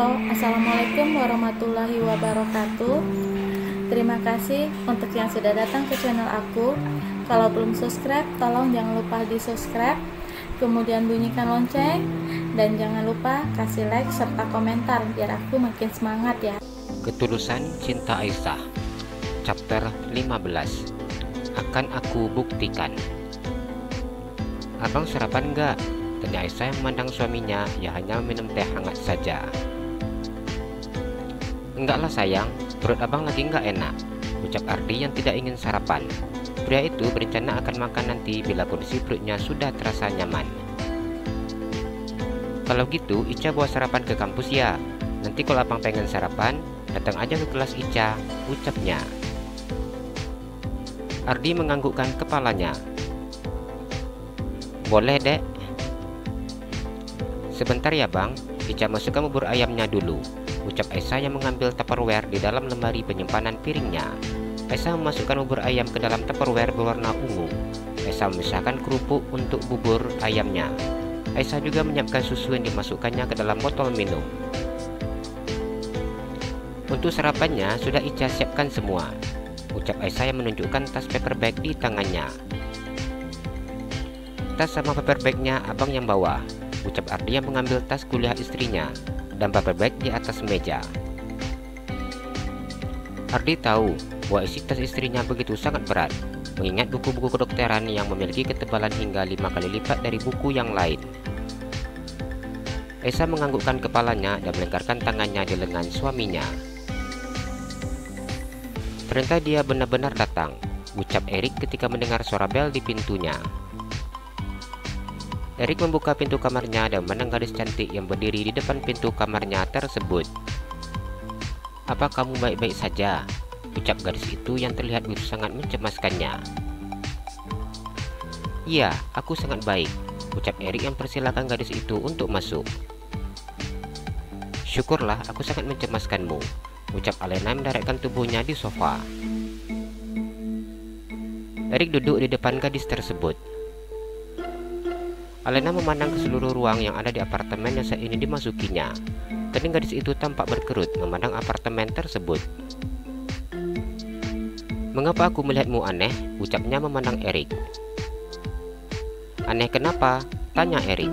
Halo, Assalamualaikum warahmatullahi wabarakatuh. Terima kasih untuk yang sudah datang ke channel aku. Kalau belum subscribe, tolong jangan lupa di subscribe, kemudian bunyikan lonceng, dan jangan lupa kasih like serta komentar biar aku makin semangat ya. Ketulusan Cinta Aisyah, chapter 15. Akan aku buktikan. Abang sarapan enggak? Tanya Aisyah yang memandang suaminya. Ia hanya minum teh hangat saja. Enggaklah sayang, perut abang lagi enggak enak, ucap Ardi yang tidak ingin sarapan. Pria itu berencana akan makan nanti bila kondisi perutnya sudah terasa nyaman. Kalau gitu Ica bawa sarapan ke kampus ya. Nanti kalau abang pengen sarapan, datang aja ke kelas Ica, ucapnya. Ardi menganggukkan kepalanya. Boleh dek. Sebentar ya bang, Ica masukkan bubur ayamnya dulu, ucap Aisyah yang mengambil tupperware di dalam lemari penyimpanan piringnya. Aisyah memasukkan bubur ayam ke dalam tupperware berwarna ungu. Aisyah memisahkan kerupuk untuk bubur ayamnya. Aisyah juga menyiapkan susu yang dimasukkannya ke dalam botol minum. Untuk sarapannya sudah Ica siapkan semua, ucap Aisyah yang menunjukkan tas paper bag di tangannya. Tas sama paper bagnya abang yang bawa, ucap Ardi yang mengambil tas kuliah istrinya dan paper bag di atas meja. Ardi tahu bahwa isi tas istrinya begitu sangat berat, mengingat buku-buku kedokteran yang memiliki ketebalan hingga 5 kali lipat dari buku yang lain. Aisyah menganggukkan kepalanya dan melingkarkan tangannya di lengan suaminya. Ternyata dia benar-benar datang, ucap Erik ketika mendengar suara bel di pintunya. Erik membuka pintu kamarnya dan memandang gadis cantik yang berdiri di depan pintu kamarnya tersebut. Apa kamu baik-baik saja? Ucap gadis itu yang terlihat begitu sangat mencemaskannya. Iya, aku sangat baik, ucap Erik yang persilakan gadis itu untuk masuk. Syukurlah, aku sangat mencemaskanmu, ucap Alena mendaratkan tubuhnya di sofa. Erik duduk di depan gadis tersebut. Alena memandang ke seluruh ruang yang ada di apartemen yang saat ini dimasukinya. Kening gadis itu tampak berkerut memandang apartemen tersebut. Mengapa aku melihatmu aneh? Ucapnya memandang Erik. Aneh kenapa? Tanya Erik.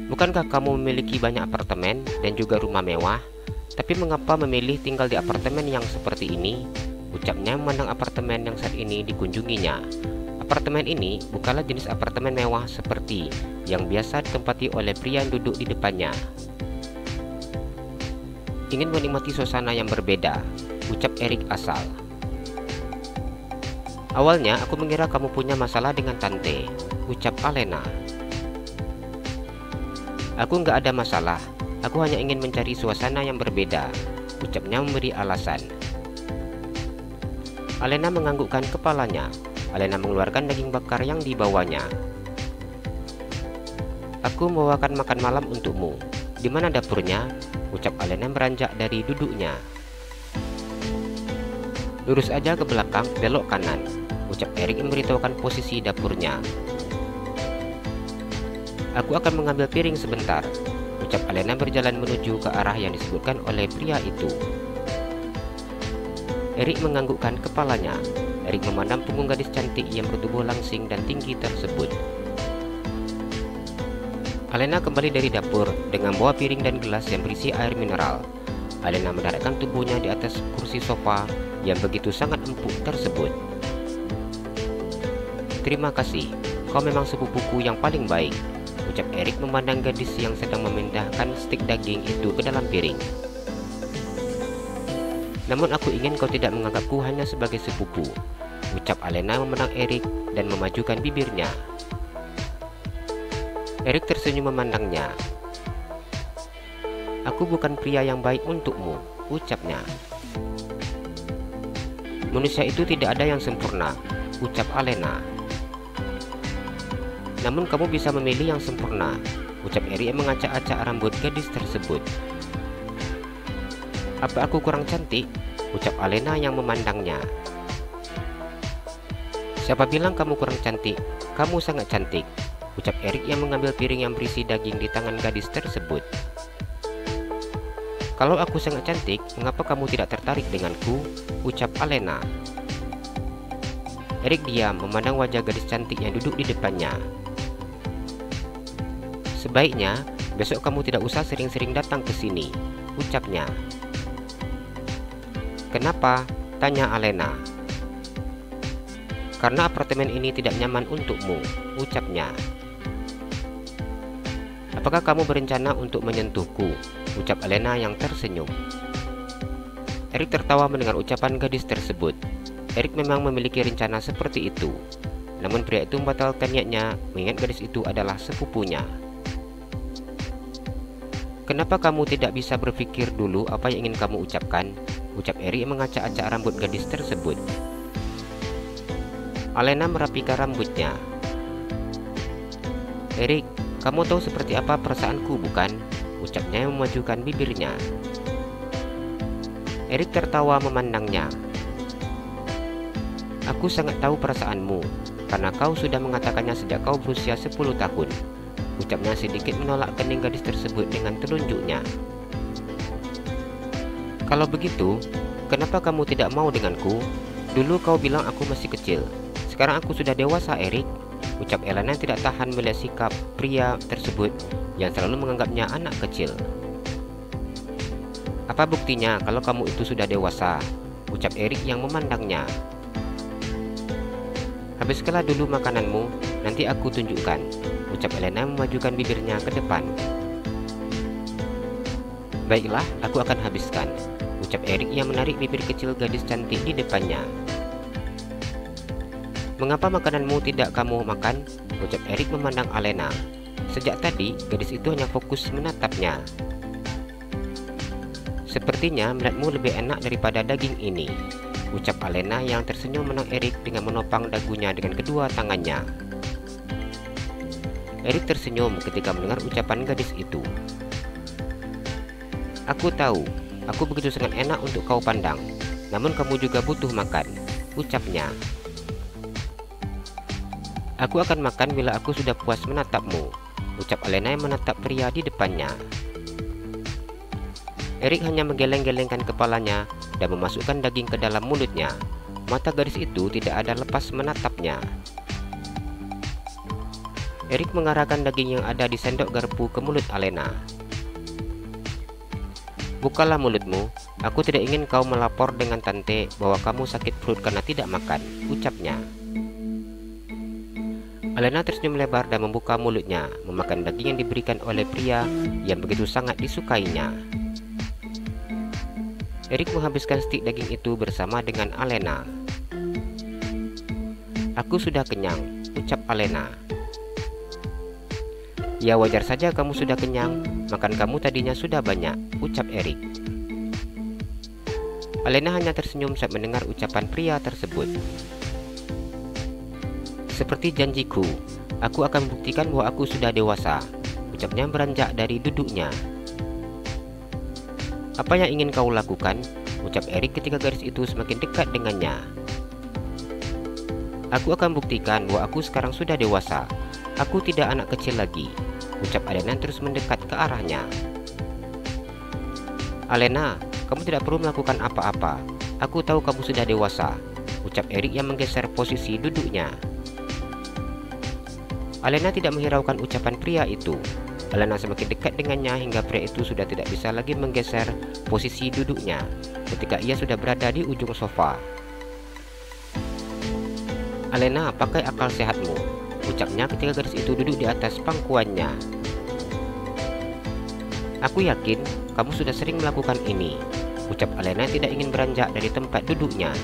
Bukankah kamu memiliki banyak apartemen dan juga rumah mewah? Tapi mengapa memilih tinggal di apartemen yang seperti ini? Ucapnya memandang apartemen yang saat ini dikunjunginya. Apartemen ini bukanlah jenis apartemen mewah seperti yang biasa ditempati oleh pria yang duduk di depannya. Ingin menikmati suasana yang berbeda, ucap Erik asal. Awalnya aku mengira kamu punya masalah dengan tante, ucap Alena. Aku nggak ada masalah, aku hanya ingin mencari suasana yang berbeda, ucapnya memberi alasan. Alena menganggukkan kepalanya. Alena mengeluarkan daging bakar yang dibawanya. Aku membawakan makan malam untukmu. Di mana dapurnya? Ucap Alena beranjak dari duduknya. Lurus aja ke belakang, belok kanan, ucap Erik memberitahukan posisi dapurnya. Aku akan mengambil piring sebentar, ucap Alena berjalan menuju ke arah yang disebutkan oleh pria itu. Erik menganggukkan kepalanya. Erik memandang punggung gadis cantik yang bertubuh langsing dan tinggi tersebut. Alena kembali dari dapur dengan bawa piring dan gelas yang berisi air mineral. Alena mendaratkan tubuhnya di atas kursi sofa yang begitu sangat empuk tersebut. Terima kasih, kau memang sepupuku yang paling baik, ucap Erik memandang gadis yang sedang memindahkan stik daging itu ke dalam piring. Namun aku ingin kau tidak menganggapku hanya sebagai sepupu, ucap Alena memandang Erik dan memajukan bibirnya. Erik tersenyum memandangnya. Aku bukan pria yang baik untukmu, ucapnya. Manusia itu tidak ada yang sempurna, ucap Alena. Namun kamu bisa memilih yang sempurna, ucap Erik yang mengacak-acak rambut gadis tersebut. Apa aku kurang cantik? Ucap Alena yang memandangnya. Siapa bilang kamu kurang cantik? Kamu sangat cantik, ucap Erik yang mengambil piring yang berisi daging di tangan gadis tersebut. Kalau aku sangat cantik, mengapa kamu tidak tertarik denganku? Ucap Alena. Erik diam memandang wajah gadis cantik yang duduk di depannya. Sebaiknya, besok kamu tidak usah sering-sering datang ke sini, ucapnya. Kenapa? Tanya Alena. Karena apartemen ini tidak nyaman untukmu, ucapnya. Apakah kamu berencana untuk menyentuhku? Ucap Alena yang tersenyum. Erik tertawa mendengar ucapan gadis tersebut. Erik memang memiliki rencana seperti itu. Namun pria itu membatalkan niatnya mengingat gadis itu adalah sepupunya. Kenapa kamu tidak bisa berpikir dulu apa yang ingin kamu ucapkan? Ucap Erik mengacak-acak rambut gadis tersebut. Alena merapikan rambutnya. Erik, kamu tahu seperti apa perasaanku, bukan? Ucapnya yang memajukan bibirnya. Erik tertawa memandangnya. Aku sangat tahu perasaanmu, karena kau sudah mengatakannya sejak kau berusia 10 tahun. Ucapnya sedikit menolak kening gadis tersebut dengan telunjuknya. Kalau begitu, kenapa kamu tidak mau denganku? Dulu kau bilang aku masih kecil. Sekarang aku sudah dewasa, Erik. Ucap Alena tidak tahan melihat sikap pria tersebut yang selalu menganggapnya anak kecil. Apa buktinya kalau kamu itu sudah dewasa? Ucap Erik yang memandangnya. Habiskanlah dulu makananmu, nanti aku tunjukkan. Ucap Alena memajukan bibirnya ke depan. Baiklah, aku akan habiskan. Ucap Erik yang menarik bibir kecil gadis cantik di depannya. Mengapa makananmu tidak kamu makan? Ucap Erik memandang Alena. Sejak tadi, gadis itu hanya fokus menatapnya. Sepertinya melihatmu lebih enak daripada daging ini, ucap Alena yang tersenyum menang Erik dengan menopang dagunya dengan kedua tangannya. Erik tersenyum ketika mendengar ucapan gadis itu. Aku tahu, aku begitu sangat enak untuk kau pandang, namun kamu juga butuh makan, ucapnya. Aku akan makan bila aku sudah puas menatapmu, ucap Alena yang menatap pria di depannya. Erik hanya menggeleng-gelengkan kepalanya dan memasukkan daging ke dalam mulutnya. Mata gadis itu tidak ada lepas menatapnya. Erik mengarahkan daging yang ada di sendok garpu ke mulut Alena. Bukalah mulutmu, aku tidak ingin kau melapor dengan tante bahwa kamu sakit perut karena tidak makan, ucapnya. Alena tersenyum lebar dan membuka mulutnya, memakan daging yang diberikan oleh pria yang begitu sangat disukainya. Erik menghabiskan stik daging itu bersama dengan Alena. Aku sudah kenyang, ucap Alena. Ya wajar saja kamu sudah kenyang, makan kamu tadinya sudah banyak, ucap Erik. Alena hanya tersenyum saat mendengar ucapan pria tersebut. Seperti janjiku, aku akan membuktikan bahwa aku sudah dewasa, ucapnya beranjak dari duduknya. Apa yang ingin kau lakukan? Ucap Erik ketika gadis itu semakin dekat dengannya. Aku akan buktikan bahwa aku sekarang sudah dewasa. Aku tidak anak kecil lagi, ucap Alena terus mendekat ke arahnya. Alena, kamu tidak perlu melakukan apa-apa. Aku tahu kamu sudah dewasa, ucap Erik yang menggeser posisi duduknya. Alena tidak menghiraukan ucapan pria itu. Alena semakin dekat dengannya hingga pria itu sudah tidak bisa lagi menggeser posisi duduknya ketika ia sudah berada di ujung sofa. Alena, pakai akal sehatmu, ucapnya ketika gadis itu duduk di atas pangkuannya. Aku yakin kamu sudah sering melakukan ini, ucap Alena tidak ingin beranjak dari tempat duduknya.